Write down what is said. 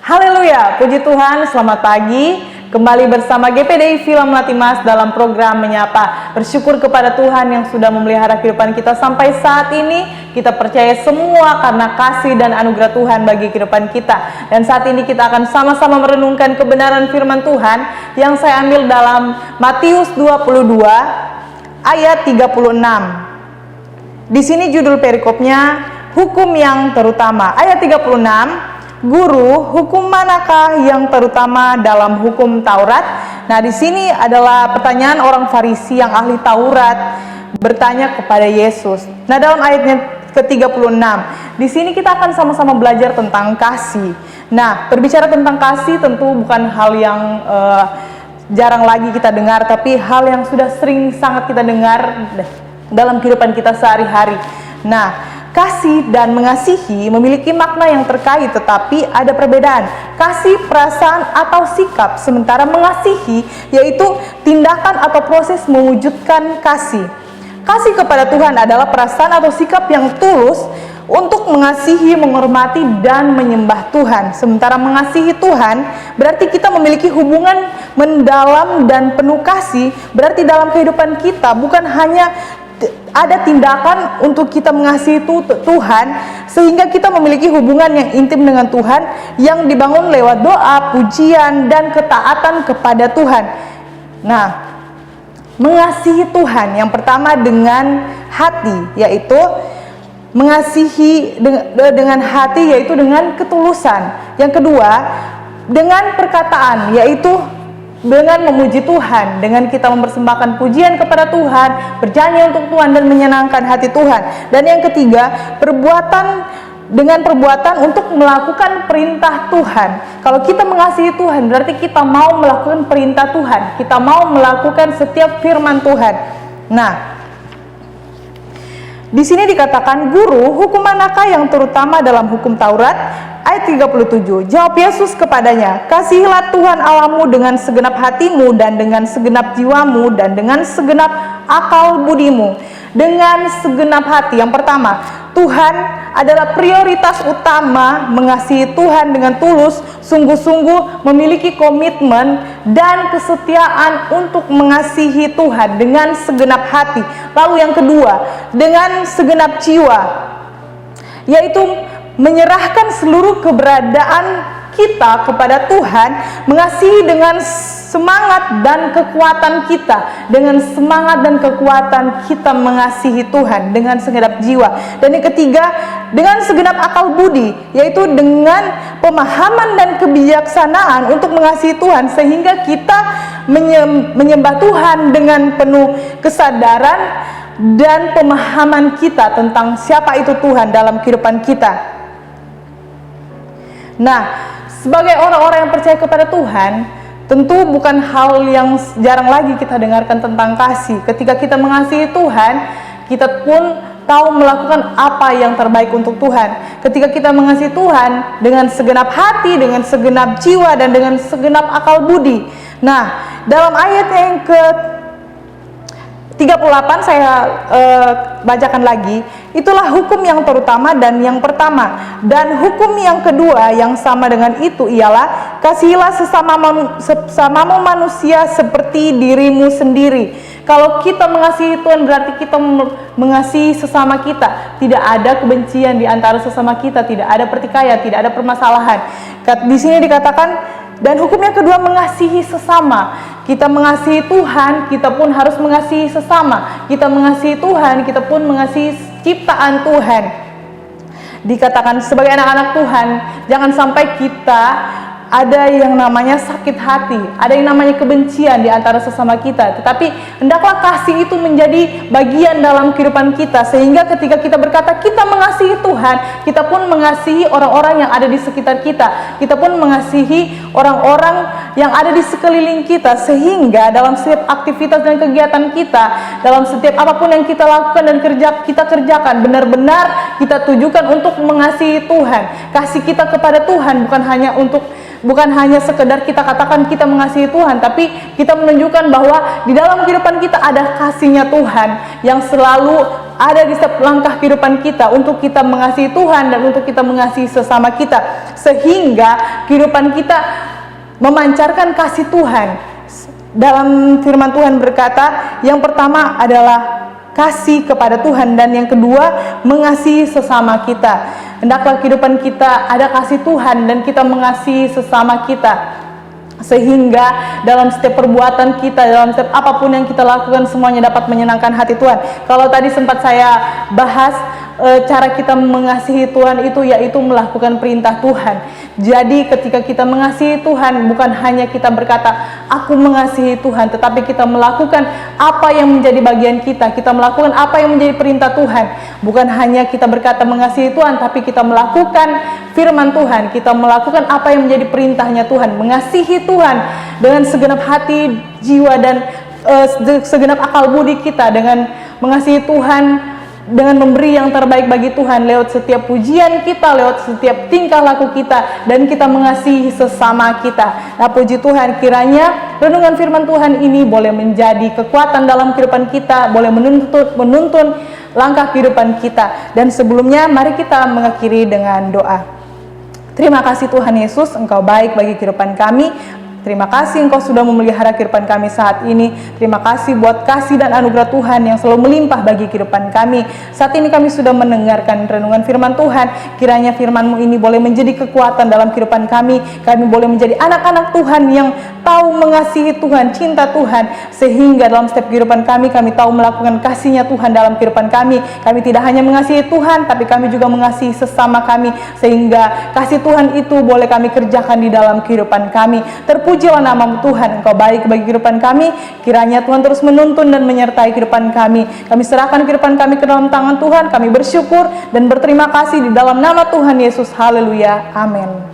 Haleluya, puji Tuhan, selamat pagi. Kembali bersama GPDI Villa Melati Mas dalam program Menyapa. Bersyukur kepada Tuhan yang sudah memelihara kehidupan kita sampai saat ini. Kita percaya semua karena kasih dan anugerah Tuhan bagi kehidupan kita. Dan saat ini kita akan sama-sama merenungkan kebenaran firman Tuhan yang saya ambil dalam Matius 22 ayat 36. Di sini judul perikopnya, hukum yang terutama. Ayat 36, Guru, hukum manakah yang terutama dalam hukum Taurat? Nah, di sini adalah pertanyaan orang Farisi yang ahli Taurat bertanya kepada Yesus. Nah, dalam ayatnya ke-36, di sini kita akan sama-sama belajar tentang kasih. Nah, berbicara tentang kasih tentu bukan hal yang jarang lagi kita dengar, tapi hal yang sudah sering sangat kita dengar dalam kehidupan kita sehari-hari. Nah, kasih dan mengasihi memiliki makna yang terkait, tetapi ada perbedaan. Kasih perasaan atau sikap, sementara mengasihi yaitu tindakan atau proses mewujudkan kasih. Kasih kepada Tuhan adalah perasaan atau sikap yang tulus untuk mengasihi, menghormati, dan menyembah Tuhan. Sementara mengasihi Tuhan berarti kita memiliki hubungan mendalam dan penuh kasih. Berarti dalam kehidupan kita bukan hanya ada tindakan untuk kita mengasihi Tuhan, sehingga kita memiliki hubungan yang intim dengan Tuhan yang dibangun lewat doa, pujian, dan ketaatan kepada Tuhan. Nah, mengasihi Tuhan yang pertama dengan hati, yaitu mengasihi dengan hati, yaitu dengan ketulusan. Yang kedua, dengan perkataan, yaitu dengan memuji Tuhan, dengan kita mempersembahkan pujian kepada Tuhan, bernyanyi untuk Tuhan dan menyenangkan hati Tuhan. Dan yang ketiga, dengan perbuatan untuk melakukan perintah Tuhan. Kalau kita mengasihi Tuhan, berarti kita mau melakukan perintah Tuhan, kita mau melakukan setiap firman Tuhan. Nah, di sini dikatakan, Guru, hukum manakah yang terutama dalam hukum Taurat? Ayat 37, jawab Yesus kepadanya, kasihilah Tuhan Allahmu dengan segenap hatimu dan dengan segenap jiwamu dan dengan segenap akal budimu. Dengan segenap hati, yang pertama, Tuhan adalah prioritas utama. Mengasihi Tuhan dengan tulus, sungguh-sungguh memiliki komitmen dan kesetiaan untuk mengasihi Tuhan dengan segenap hati. Lalu yang kedua, dengan segenap jiwa, yaitu menyerahkan seluruh keberadaan kita kepada Tuhan, mengasihi dengan semangat dan kekuatan kita, dengan semangat dan kekuatan kita mengasihi Tuhan dengan segenap jiwa. Dan yang ketiga, dengan segenap akal budi, yaitu dengan pemahaman dan kebijaksanaan untuk mengasihi Tuhan, sehingga kita menyembah Tuhan dengan penuh kesadaran dan pemahaman kita tentang siapa itu Tuhan dalam kehidupan kita. Nah, sebagai orang-orang yang percaya kepada Tuhan, tentu bukan hal yang jarang lagi kita dengarkan tentang kasih. Ketika kita mengasihi Tuhan, kita pun tahu melakukan apa yang terbaik untuk Tuhan. Ketika kita mengasihi Tuhan dengan segenap hati, dengan segenap jiwa, dan dengan segenap akal budi. Nah, dalam ayat yang ke-38 saya bacakan lagi. Itulah hukum yang terutama dan yang pertama. Dan hukum yang kedua yang sama dengan itu ialah, kasihilah sesamamu manusia seperti dirimu sendiri. Kalau kita mengasihi Tuhan berarti kita mengasihi sesama kita. Tidak ada kebencian di antara sesama kita, tidak ada pertikaian, tidak ada permasalahan. Di sini dikatakan, dan hukum yang kedua mengasihi sesama. Kita mengasihi Tuhan, kita pun harus mengasihi sesama. Kita mengasihi Tuhan, kita pun mengasihi ciptaan Tuhan. Dikatakan sebagai anak-anak Tuhan, jangan sampai kita ada yang namanya sakit hati, ada yang namanya kebencian di antara sesama kita. Tetapi hendaklah kasih itu menjadi bagian dalam kehidupan kita, sehingga ketika kita berkata kita mengasihi Tuhan, kita pun mengasihi orang-orang yang ada di sekitar kita. Kita pun mengasihi orang-orang yang ada di sekeliling kita, sehingga dalam setiap aktivitas dan kegiatan kita, dalam setiap apapun yang kita lakukan dan kita kerjakan, benar-benar kita tujukan untuk mengasihi Tuhan. Kasih kita kepada Tuhan bukan hanya untuk bukan hanya sekedar kita katakan kita mengasihi Tuhan, tapi kita menunjukkan bahwa di dalam kehidupan kita ada kasih-Nya Tuhan yang selalu ada di setiap langkah kehidupan kita untuk kita mengasihi Tuhan dan untuk kita mengasihi sesama kita, sehingga kehidupan kita memancarkan kasih Tuhan. Dalam firman Tuhan berkata, yang pertama adalah kasih kepada Tuhan, dan yang kedua mengasihi sesama kita. Hendaklah kehidupan kita ada kasih Tuhan dan kita mengasihi sesama kita, sehingga dalam setiap perbuatan kita, dalam setiap apapun yang kita lakukan, semuanya dapat menyenangkan hati Tuhan. Kalau tadi sempat saya bahas, cara kita mengasihi Tuhan itu yaitu melakukan perintah Tuhan. Jadi ketika kita mengasihi Tuhan, bukan hanya kita berkata aku mengasihi Tuhan, tetapi kita melakukan apa yang menjadi bagian kita. Kita melakukan apa yang menjadi perintah Tuhan. Bukan hanya kita berkata mengasihi Tuhan, tapi kita melakukan firman Tuhan. Kita melakukan apa yang menjadi perintahnya Tuhan. Mengasihi Tuhan dengan segenap hati, jiwa, dan segenap akal budi kita. Dengan mengasihi Tuhan, dengan memberi yang terbaik bagi Tuhan lewat setiap pujian kita, lewat setiap tingkah laku kita, dan kita mengasihi sesama kita. Nah, puji Tuhan, kiranya renungan firman Tuhan ini boleh menjadi kekuatan dalam kehidupan kita, boleh menuntun langkah kehidupan kita. Dan sebelumnya, mari kita mengakhiri dengan doa. Terima kasih Tuhan Yesus, Engkau baik bagi kehidupan kami. Terima kasih Engkau sudah memelihara kehidupan kami saat ini. Terima kasih buat kasih dan anugerah Tuhan yang selalu melimpah bagi kehidupan kami. Saat ini kami sudah mendengarkan renungan firman Tuhan. Kiranya firman-Mu ini boleh menjadi kekuatan dalam kehidupan kami. Kami boleh menjadi anak-anak Tuhan yang tahu mengasihi Tuhan, cinta Tuhan. Sehingga dalam setiap kehidupan kami tahu melakukan kasih-Nya Tuhan dalam kehidupan kami. Kami tidak hanya mengasihi Tuhan, tapi kami juga mengasihi sesama kami. Sehingga kasih Tuhan itu boleh kami kerjakan di dalam kehidupan kami. Terpujilah nama-Mu Tuhan, Engkau baik bagi kehidupan kami. Kiranya Tuhan terus menuntun dan menyertai kehidupan kami. Kami serahkan kehidupan kami ke dalam tangan Tuhan. Kami bersyukur dan berterima kasih di dalam nama Tuhan Yesus. Haleluya. Amin.